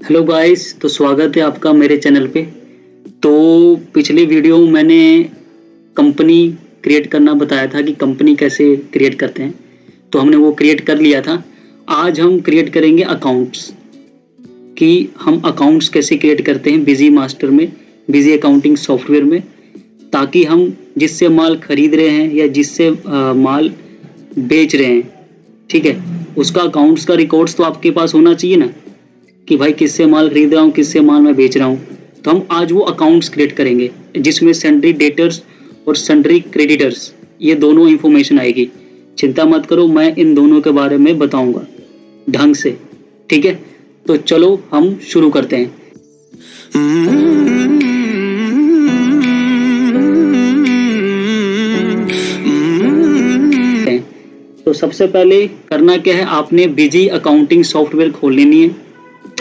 Hello guys, तो स्वागत है आपका मेरे चैनल पे। तो पिछली वीडियो में मैंने कंपनी क्रिएट करना बताया था कि कंपनी कैसे क्रिएट करते हैं, तो हमने वो क्रिएट कर लिया था। आज हम क्रिएट करेंगे अकाउंट्स, कि हम अकाउंट्स कैसे क्रिएट करते हैं बिजी मास्टर में, बिजी अकाउंटिंग सॉफ्टवेयर में, ताकि हम जिससे माल खरीद रहे हैं या जिससे माल बेच रहे हैं, ठीक है, उसका अकाउंट्स का रिकॉर्ड्स तो आपके पास होना चाहिए ना, कि भाई किससे माल खरीद रहा हूँ, किससे माल मैं बेच रहा हूँ। तो हम आज वो अकाउंट्स क्रिएट करेंगे जिसमें सन्ड्री डेटर्स और सन्ड्री क्रेडिटर्स, ये दोनों इंफॉर्मेशन आएगी। चिंता मत करो, मैं इन दोनों के बारे में बताऊंगा ढंग से, ठीक है। तो चलो हम शुरू करते हैं। तो सबसे पहले करना क्या है, आपने बिजी अकाउंटिंग सॉफ्टवेयर खोल लेनी है।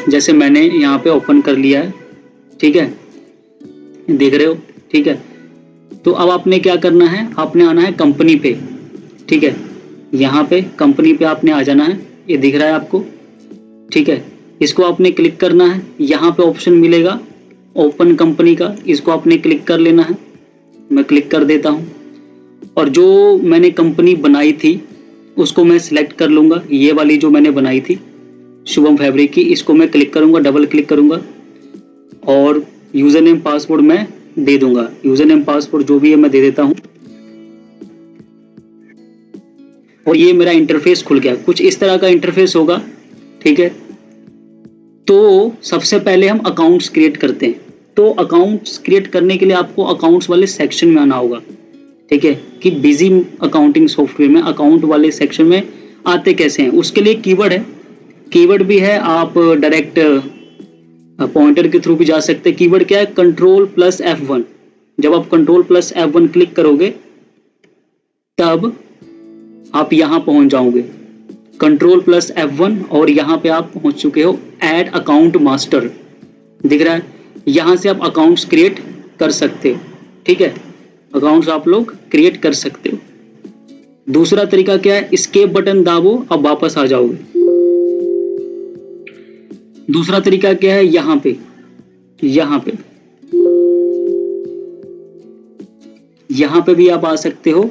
जैसे मैंने यहाँ पे ओपन कर लिया है, ठीक है, देख रहे हो, ठीक है। तो अब आपने क्या करना है, आपने आना है कंपनी पे, ठीक है। यहाँ पे कंपनी पे आपने आ जाना है, ये दिख रहा है आपको, ठीक है। इसको आपने क्लिक करना है, यहाँ पे ऑप्शन मिलेगा ओपन कंपनी का, इसको आपने क्लिक कर लेना है। मैं क्लिक कर देता हूँ और जो मैंने कंपनी बनाई थी उसको मैं सिलेक्ट कर लूँगा। ये वाली जो मैंने बनाई थी शुभम फैब्रिक की, इसको मैं क्लिक करूंगा, डबल क्लिक करूंगा और यूजर नेम पासवर्ड मैं दे दूंगा। यूजर नेम पासवर्ड जो भी है मैं दे देता हूं और ये मेरा इंटरफेस खुल गया। कुछ इस तरह का इंटरफेस होगा, ठीक है। तो सबसे पहले हम अकाउंट्स क्रिएट करते हैं। तो अकाउंट्स क्रिएट करने के लिए आपको अकाउंट्स वाले सेक्शन में आना होगा, ठीक है, कि बिजी अकाउंटिंग सॉफ्टवेयर में अकाउंट वाले सेक्शन में आते कैसे हैं। उसके लिए कीवर्ड है, कीवर्ड भी है, आप डायरेक्ट पॉइंटर के थ्रू भी जा सकते हैं। कीवर्ड क्या है, कंट्रोल प्लस F1। जब आप कंट्रोल प्लस F1 क्लिक करोगे तब आप यहां पहुंच जाओगे, कंट्रोल प्लस F1, और यहां पे आप पहुंच चुके हो ऐड अकाउंट मास्टर, दिख रहा है। यहां से आप अकाउंट्स क्रिएट कर सकते हो, ठीक है, अकाउंट्स आप लोग क्रिएट कर सकते हो। दूसरा तरीका क्या है, एस्केप बटन दाबो, अब वापस आ जाओगे। दूसरा तरीका क्या है, यहां पे भी आप आ सकते हो,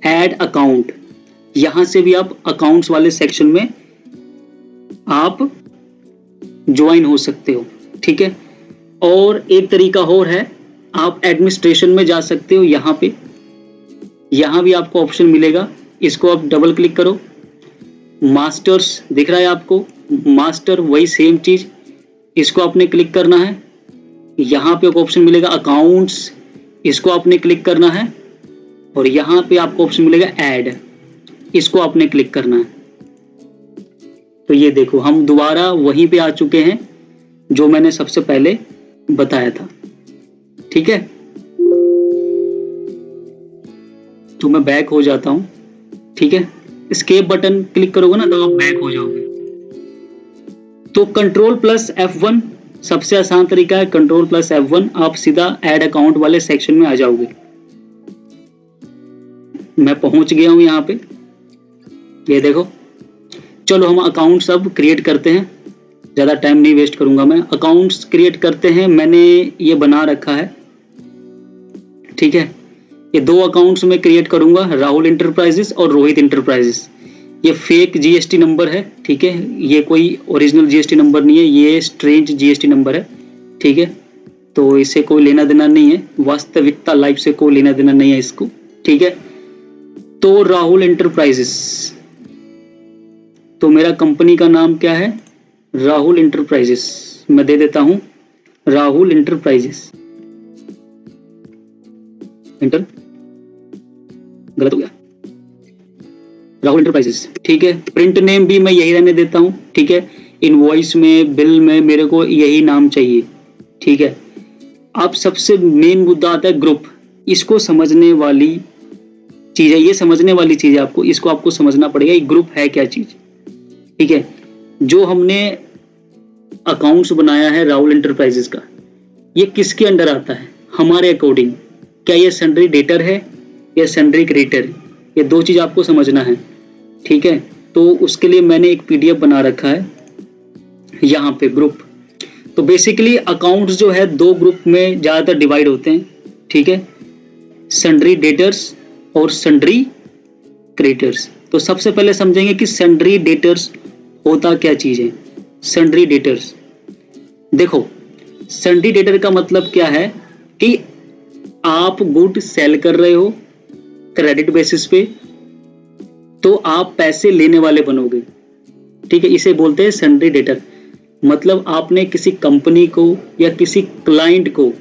ऐड अकाउंट, यहां से भी आप अकाउंट्स वाले सेक्शन में आप ज्वाइन हो सकते हो, ठीक है। और एक तरीका और है, आप एडमिनिस्ट्रेशन में जा सकते हो। यहां पे यहां भी आपको ऑप्शन मिलेगा, इसको आप डबल क्लिक करो। मास्टर्स दिख रहा है आपको, मास्टर वही सेम चीज, इसको आपने क्लिक करना है। यहाँ पे एक ऑप्शन मिलेगा अकाउंट्स, इसको आपने क्लिक करना है और यहाँ पे आपको ऑप्शन मिलेगा ऐड, इसको आपने क्लिक करना है। तो ये देखो, हम दोबारा वहीं पे आ चुके हैं जो मैंने सबसे पहले बताया था, ठीक है। तो मैं बैक हो जाता हूं, ठीक है। एस्केप बटन क्लिक करोगे ना तो आप बैक हो जाओगे। तो कंट्रोल प्लस F1 सबसे आसान तरीका है, कंट्रोल प्लस F1, आप सीधा ऐड अकाउंट वाले सेक्शन में आ जाओगे। मैं पहुंच गया हूं यहाँ पे, ये देखो। चलो हम अकाउंट्स अब क्रिएट करते हैं, ज्यादा टाइम नहीं वेस्ट करूंगा मैं। अकाउंट्स क्रिएट करते हैं, मैंने ये बना रखा है, ठीक है। ये दो अकाउंट्स में क्रिएट करूंगा, राहुल इंटरप्राइजेस और रोहित इंटरप्राइजेस। ये फेक जीएसटी नंबर है, ठीक है, ये कोई ओरिजिनल जीएसटी नंबर नहीं है, ये स्ट्रेंज जीएसटी नंबर है, ठीक है। तो इससे कोई लेना देना नहीं है, वास्तविकता लाइफ से कोई लेना देना नहीं है इसको, ठीक है। तो राहुल इंटरप्राइजेस, तो मेरा कंपनी का नाम क्या है, राहुल इंटरप्राइजेस। मैं दे देता हूं राहुल इंटरप्राइजेस, इंटर गलत हो गया, राहुल इंटरप्राइजेस, ठीक है। प्रिंट नेम भी मैं यही रहने देता हूं, ठीक है। इनवॉइस में, बिल में मेरे को यही नाम चाहिए, ठीक है। अब सबसे मेन मुद्दा आता है ग्रुप, इसको समझने वाली चीज है, ये समझने वाली चीज है आपको, इसको आपको समझना पड़ेगा, ये ग्रुप है क्या चीज, ठीक है। जो हमने अकाउंट्स बनाया है राहुल इंटरप्राइजेस का, ये किसके अंडर आता है हमारे अकॉर्डिंग, क्या ये सन्ड्री डेटर है या सन्ड्री क्रेडिटर, ये दो चीज आपको समझना है, ठीक है। तो उसके लिए मैंने एक PDF बना रखा है यहाँ पे, ग्रुप तो बेसिकली अकाउंट्स जो है दो ग्रुप में ज़्यादातर डिवाइड होते हैं, ठीक है, सन्ड्री डेटर्स और सन्ड्री क्रेडिटर्स। तो सबसे पहले समझेंगे कि सन्ड्री डेटर्स होता क्या चीज़ है। सन्ड्री डेटर्स, देखो सन्ड्री डेटर का मतलब क्या है कि आप गुड सेल कर रहे हो क्रेडिट बेसिस पे, तो आप पैसे लेने वाले बनोगे, ठीक है, इसे बोलते हैं सन्ड्री डेटर। मतलब आपने किसी कंपनी को या किसी क्लाइंट को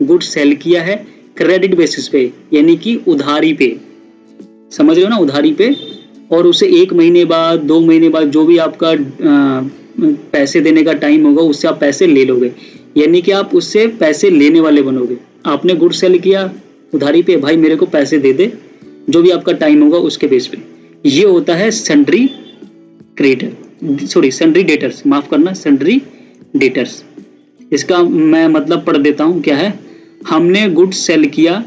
गुड सेल किया है क्रेडिट बेसिस पे, यानी कि उधारी पे, समझ रहे हो ना, उधारी पे, और उसे 1 महीने बाद 2 महीने बाद जो भी आपका पैसे देने का टाइम होगा उससे आप पैसे ले लोगे, यानी कि आप उससे पैसे लेने वाले बनोगे। आपने गुड सेल किया उधारी पे, भाई मेरे को पैसे दे दे, जो भी आपका टाइम होगा उसके बेस पे। ये होता है sundry creditor, sorry sundry debtors, माफ करना, सन्ड्री डेटर्स। इसका मैं मतलब पढ़ देता हूं, क्या है, हमने गुड सेल किया,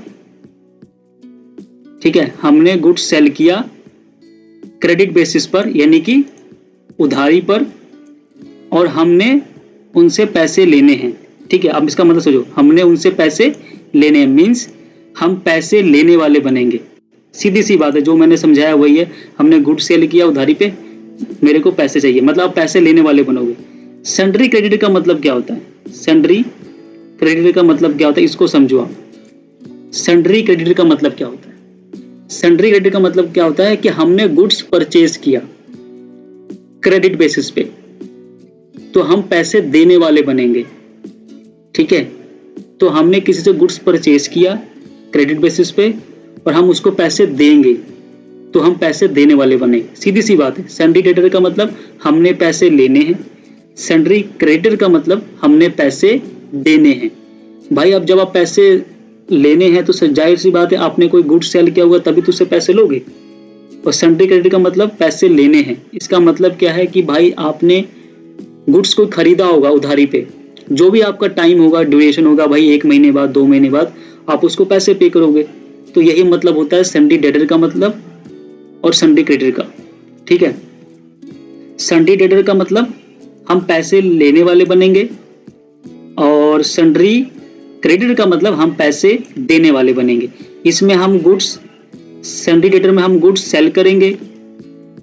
ठीक है, हमने गुड सेल किया क्रेडिट बेसिस पर, यानी कि उधारी पर, और हमने उनसे पैसे लेने हैं, ठीक है। अब इसका मतलब सोचो, हमने उनसे पैसे लेने हैं मीन्स हम पैसे लेने वाले बनेंगे। सीधी सी बात है, जो मैंने समझाया वही है, हमने गुड सेल किया उधारी पे, मेरे को पैसे चाहिए, मतलब आप पैसे लेने वाले बनोगे। सन्ड्री क्रेडिटर का मतलब क्या होता है? सन्ड्री क्रेडिटर का मतलब क्या होता है, इसको समझो आप। सन्ड्री क्रेडिटर का मतलब क्या होता है? सन्ड्री क्रेडिटर का मतलब क्या होता है कि हमने गुड्स परचेज किया क्रेडिट बेसिस पे, तो हम पैसे देने वाले बनेंगे, ठीक है। तो हमने किसी से गुड्स परचेज किया क्रेडिट बेसिस पे और हम उसको पैसे देंगे, तो हम पैसे देने वाले बने, सीधी सी बात है। सन्ड्री क्रेडिटर का मतलब हमने पैसे लेने हैं, सन्ड्री क्रेडिटर का मतलब हमने पैसे देने हैं। भाई अब जब आप पैसे लेने हैं तो जाहिर सी बात है आपने कोई गुड्स सेल किया होगा तभी तो उससे पैसे लोगे, और सन्ड्री क्रेडिटर का मतलब पैसे लेने हैं। इसका मतलब क्या है कि भाई आपने गुड्स को खरीदा होगा उधारी पे, जो भी आपका टाइम होगा, ड्यूरेशन होगा, भाई 1 महीने बाद 2 महीने बाद आप उसको पैसे पे करोगे। तो यही मतलब होता है सन्ड्री डेटर का मतलब और सन्ड्री क्रेडिटर का, ठीक है। सन्ड्री डेटर का मतलब हम पैसे लेने वाले बनेंगे, और सन्ड्री क्रेडिटर का मतलब हम पैसे देने वाले बनेंगे। इसमें हम गुड्स, सन्ड्री डेटर में हम गुड्स सेल करेंगे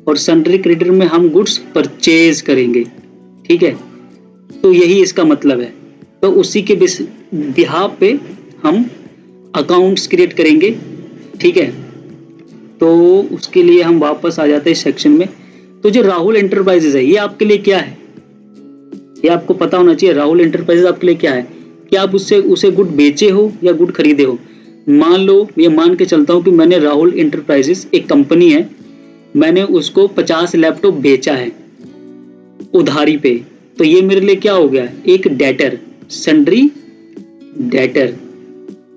और सन्ड्री क्रेडिटर में हम गुड्स परचेज करेंगे, ठीक है। तो यही इसका मतलब है। तो उसी के बिहाफ पे हम अकाउंट्स क्रिएट करेंगे, ठीक है। तो उसके लिए हम वापस आ जाते हैं सेक्शन में। तो जो राहुल एंटरप्राइजेज है ये आपके लिए क्या है, ये आपको पता होना चाहिए। राहुल एंटरप्राइजेज आपके लिए क्या है कि आप उसे गुड बेचे हो या गुड खरीदे हो। मान लो, ये मान के चलता हूं कि मैंने राहुल एंटरप्राइजेज, एक कंपनी है, मैंने उसको 50 लैपटॉप बेचा है उधारी पे, तो ये मेरे लिए क्या हो गया, एक डेटर, सन्ड्री डेटर।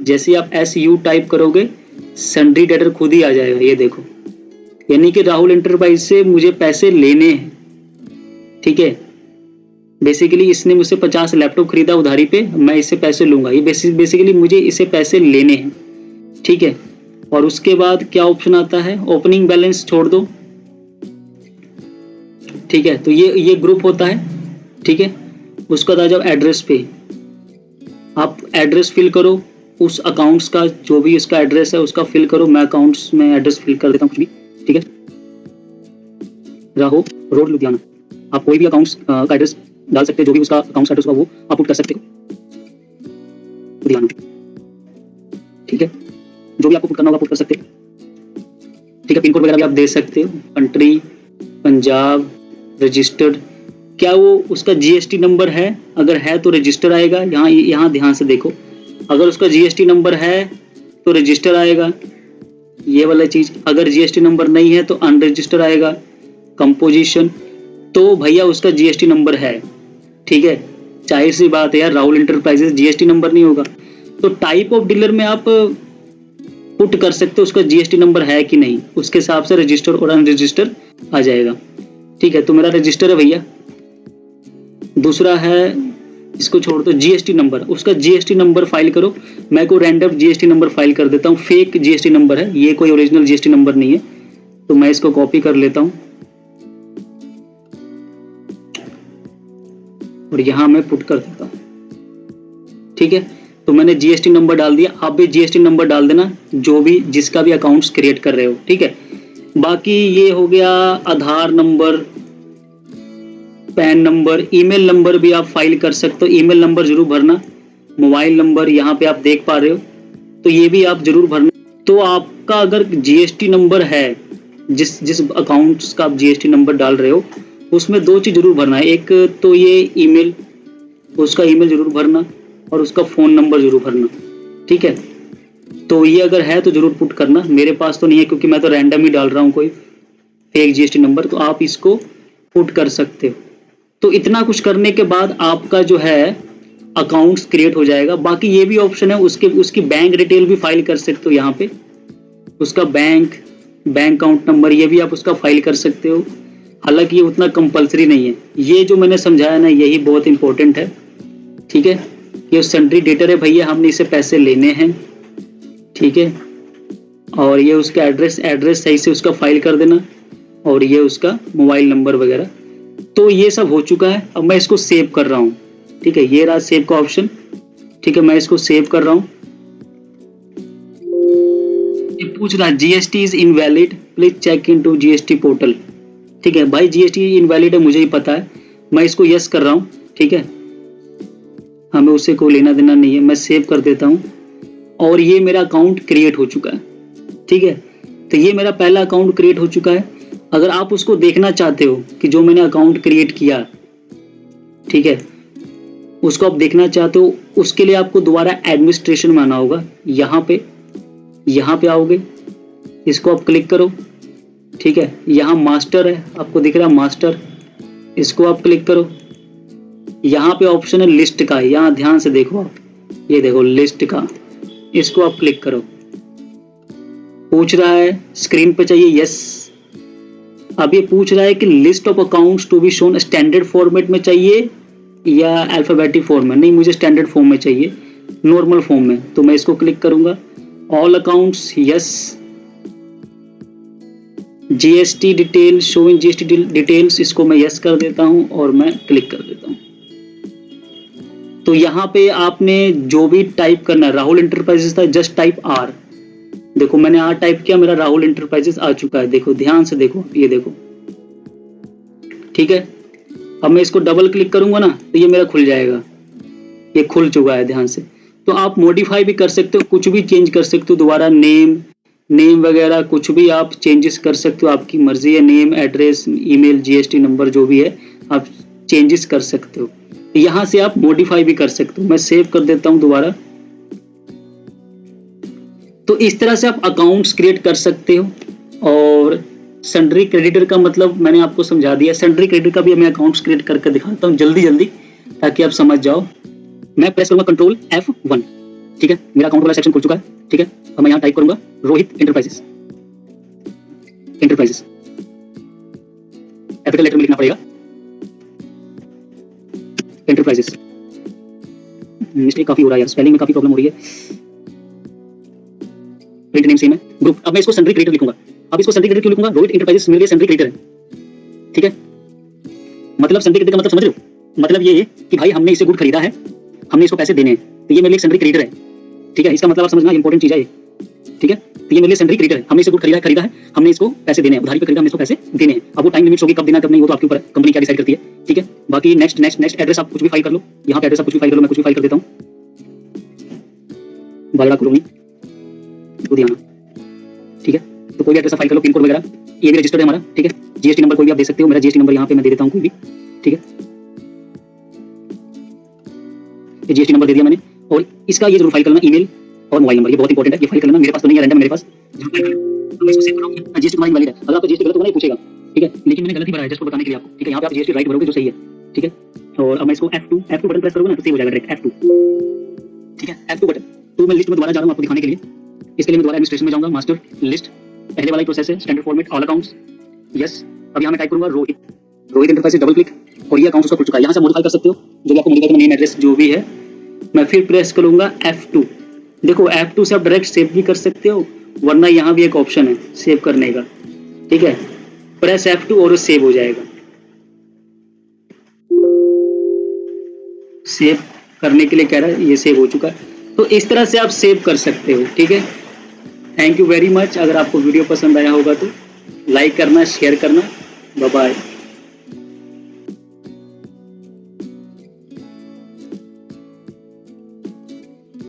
जैसे आप SU टाइप करोगे सन्ड्री डेटर खुद ही आ जाएगा, ये देखो, यानी कि राहुल एंटरप्राइज से मुझे पैसे लेने हैं, ठीक है। बेसिकली इसने मुझसे 50 लैपटॉप खरीदा उधारी पे, मैं इससे पैसे लूंगा, ये बेसिकली मुझे इसे पैसे लेने हैं, ठीक है। और उसके बाद क्या ऑप्शन आता है, ओपनिंग बैलेंस छोड़ दो, ठीक है। तो ये ग्रुप होता है, ठीक है। उसके बाद आ जाओ एड्रेस पे, आप एड्रेस फिल करो उस अकाउंट्स का, जो भी उसका एड्रेस है उसका फिल करो। मैं अकाउंट्स में एड्रेस फिल कर देता हूँ कुछ भी, ठीक है। राहो रोड लुधियाना, आप कोई भी अकाउंट्स का एड्रेस डाल सकते हैं, जो भी उसका अकाउंट्स एड्रेस होगा वो आप पुट कर सकते हो, लुधियाना, ठीक है। जो भी आपको पुट करना होगा पुट कर सकते हो, ठीक है। पिन कोड वगैरह भी आप दे सकते हो, कंट्री पंजाब, रजिस्टर्ड, क्या वो उसका GST नंबर है, अगर है तो रजिस्टर आएगा। यहाँ ध्यान से देखो, अगर उसका GST नंबर है तो रजिस्टर आएगा, ये वाला चीज। अगर GST नंबर नहीं है तो अनरजिस्टर आएगा। कंपोजिशन, तो भैया उसका GST नंबर है, ठीक है। जाहिर सी बात है यार, राहुल एंटरप्राइजेज GST नंबर नहीं होगा। तो टाइप ऑफ डीलर में आप पुट कर सकते हो उसका GST नंबर है कि नहीं, उसके हिसाब से रजिस्टर और अनरजिस्टर आ जाएगा, ठीक है। तो मेरा रजिस्टर है भैया। दूसरा है, इसको छोड़ दो, GST नंबर, उसका GST नंबर फाइल करो। मैं को रैंडम GST नंबर फाइल कर देता हूँ, फेक GST नंबर है ये, कोई ओरिजिनल GST नंबर नहीं है। तो मैं इसको कॉपी कर लेता हूँ और यहाँ मैं पुट कर देता हूँ, ठीक है। तो मैंने जीएसटी नंबर डाल दिया, आप भी जीएसटी नंबर डाल देना जो भी जिसका भी अकाउंट्स क्रिएट कर रहे हो, ठीक है। बाकी ये हो गया Aadhaar number, PAN number, email number भी आप फाइल कर सकते हो, ईमेल नंबर जरूर भरना। मोबाइल नंबर यहाँ पे आप देख पा रहे हो, तो ये भी आप जरूर भरना। तो आपका अगर जीएसटी नंबर है, जिस जिस अकाउंट्स का आप जीएसटी नंबर डाल रहे हो, उसमें दो चीज जरूर भरना है। एक तो ये ईमेल, उसका ईमेल जरूर भरना, और उसका फोन नंबर जरूर भरना, ठीक है। तो ये अगर है तो जरूर पुट करना। मेरे पास तो नहीं है क्योंकि मैं तो रैंडम ही डाल रहा हूँ कोई फेक जीएसटी नंबर, तो आप इसको पुट कर सकते हो। तो इतना कुछ करने के बाद आपका जो है अकाउंट्स क्रिएट हो जाएगा। बाकी ये भी ऑप्शन है, उसकी बैंक डिटेल भी फाइल कर सकते हो यहाँ पे, उसका बैंक अकाउंट नंबर ये भी आप उसका फाइल कर सकते हो। हालांकि ये उतना कंपलसरी नहीं है, ये जो मैंने समझाया ना यही बहुत इंपॉर्टेंट है, ठीक है। ये सन्ड्री डेटर है भैया, हमने इसे पैसे लेने हैं, ठीक है। और ये उसका एड्रेस सही से उसका फाइल कर देना, और ये उसका मोबाइल नंबर वगैरह। तो ये सब हो चुका है। अब मैं इसको सेव कर रहा हूँ, ठीक है। ये रहा सेव का ऑप्शन, ठीक है। मैं इसको सेव कर रहा हूँ। ये पूछ रहा है GST is invalid, please check into GST portal, ठीक है। भाई जीएसटी इनवैलिड है, मुझे ही पता है, मैं इसको यस कर रहा हूँ, ठीक है। हमें उससे कोई लेना देना नहीं है, मैं सेव कर देता हूँ। और ये मेरा अकाउंट क्रिएट हो चुका है, ठीक है। तो ये मेरा पहला अकाउंट क्रिएट हो चुका है। अगर आप उसको देखना चाहते हो कि जो मैंने अकाउंट क्रिएट किया, ठीक है, उसको आप देखना चाहते हो, उसके लिए आपको दोबारा एडमिनिस्ट्रेशन में आना होगा। यहाँ पे आओगे, इसको आप क्लिक करो, ठीक है। यहाँ मास्टर है, आपको दिख रहा है मास्टर, इसको आप क्लिक करो। यहाँ पे ऑप्शन है लिस्ट का, यहाँ ध्यान से देखो आप, ये देखो लिस्ट का, इसको आप क्लिक करो। पूछ रहा है स्क्रीन पे चाहिए, यस। अब ये पूछ रहा है कि list of accounts to be shown standard format में चाहिए या अल्फाबेटिक फॉर्म में। नहीं, मुझे स्टैंडर्ड फॉर्म में चाहिए, नॉर्मल फॉर्म में, तो मैं इसको क्लिक करूंगा। All accounts, yes. GST detail, showing GST details, इसको मैं यस कर देता हूं और मैं क्लिक कर देता हूं। तो यहाँ पे आपने जो भी टाइप करना है, राहुल इंटरप्राइजेस था, जस्ट टाइप आर। देखो मैंने आर टाइप किया, मेरा राहुल इंटरप्राइजेस आ चुका है। देखो ध्यान से देखो, ये देखो, ठीक है। अब मैं इसको डबल क्लिक करूंगा ना तो ये मेरा खुल जाएगा, ये खुल चुका है, ध्यान से। तो आप मॉडिफाई भी कर सकते हो, कुछ भी चेंज कर सकते हो, दोबारा नेम वगैरह कुछ भी आप चेंजेस कर सकते हो, आपकी मर्जी है। Name, address, email, GST number जो भी है आप चेंजेस कर सकते हो। यहां से आप मॉडिफाई भी कर सकते हो। मैं सेव कर देता हूं दोबारा। तो इस तरह से आप अकाउंट्स क्रिएट कर सकते हो। और सन्ड्री क्रेडिटर का मतलब मैंने आपको समझा दिया। सन्ड्री क्रेडिटर का भी मैं अकाउंट्स क्रिएट करके दिखाता हूँ जल्दी ताकि आप समझ जाओ। मैं प्रेस करूंगा कंट्रोल F1, ठीक है। मेरा अकाउंट वाला सेक्शन खुल चुका है, ठीक है। अब मैं यहाँ टाइप करूंगा रोहित इंटरप्राइजेस, कैपिटल लेटर में लिखना पड़ेगा, एंटरप्राइजेस। मिस्टेक काफी हो रहा है यार, स्पेलिंग में काफी प्रॉब्लम हो रही है। प्रिंट नेम सेम है, ग्रुप। अब मैं इसको सन्ड्री क्रेडिटर लिखूंगा। अब इसको सन्ड्री क्रेडिटर क्यों लिखूंगा? रोहित इंटरप्राइजेस मेरे लिए सन्ड्री क्रेडिटर है, ठीक है। मतलब सन्ड्री क्रेडिटर का मतलब समझ रहे हो? मतलब ये है कि भाई हमने इसे गुड खरीदा है, हमने इसको पैसे देने हैं, तो ये मेरे लिए सन्ड्री क्रेडिटर है, ठीक है। इसका मतलब आप समझना, इंपॉर्टेंट चीज है ये, ठीक है। तो ये मेरे लिए सन्ड्री क्रेडिटर है, हमने इसे गुड खरीदा है, हमने इसको पैसे देने हैं, उधारी पे खरीदा, हमने इसको पैसे देने हैं। अब वो टाइम लिमिट्स होगी कब देना कब नहीं, वो तो आपके ऊपर, कंपनी क्या डिसाइड करती है, ठीक है। बाकी नेक्स्ट एड्रेस आप कुछ भी फाइल कर लो, यहाँ पे एड्रेस आप कुछ भी फाइल कर लो, मैं कुछ भी फाइल कर देता हूँ, बाजरा कॉलोनी लुधियाना, ठीक है। तो कोई भी एड्रेस फाइल कर लो, पिन कोड वगैरह, ये भी रजिस्टर्ड है हमारा, ठीक है। जीएसटी नंबर कोई भी आप दे सकते हो, मेरा जीएसटी नंबर यहाँ पे मैं दे देता हूँ कोई भी, ठीक है। ये जीएसटी नंबर दे दिया मैंने, और इसका ये जरूर फाइल करना, ईमेल और मोबाइल नंबर, ये बहुत इंपॉर्टेंट है, ये फाइल करना। मेरे पास तो नहीं है, रैंडम मेरे पास, जरूर फाइल करना। तो मैं इसको सेव कर रहा हूं, जीएसटी तुम्हारी वैलिड है। अगर आपका जीएसटी गलत होगा नहीं पूछेगा, ठीक है, लेकिन मैंने गलत ही भरा है, जस्ट बताने के लिए आपको, ठीक है। यहाँ पे आप जीएसटी राइट भरोगे जो सही है, ठीक है। और अब मैं इसको F2 बटन प्रेस करूंगा ना तो सेव हो जाएगा डायरेक्ट, F2, ठीक है। F2 button. तो मैं लिस्ट में दोबारा जा रहा हूँ आपको दिखाने के लिए। इसके लिए मैं दोबारा एडमिनिस्ट्रेशन में जाऊंगा, मास्टर लिस्ट, पहले वाला ही प्रोसेस है, standard format, all accounts, yes. अब यहाँ मैं टाइप करूंगा रोहित इंटरप्राइजेस, डबल क्लिक, और ये अकाउंट उसका खुल चुका है। यहाँ से मॉडिफाई कर सकते हो, जो भी आपको मॉडिफाई करना, नेम, एड्रेस जो भी है। मैं फिर प्रेस करूंगा F2। देखो F2 से आप डायरेक्ट सेव भी कर सकते हो, वरना यहाँ भी एक ऑप्शन है सेव करने का, ठीक है। प्रेस F2 और सेव हो जाएगा। सेव करने के लिए कह रहा है, ये सेव हो चुका है। तो इस तरह से आप सेव कर सकते हो, ठीक है। Thank you very much. अगर आपको वीडियो पसंद आया होगा तो लाइक करना, शेयर करना। Bye bye.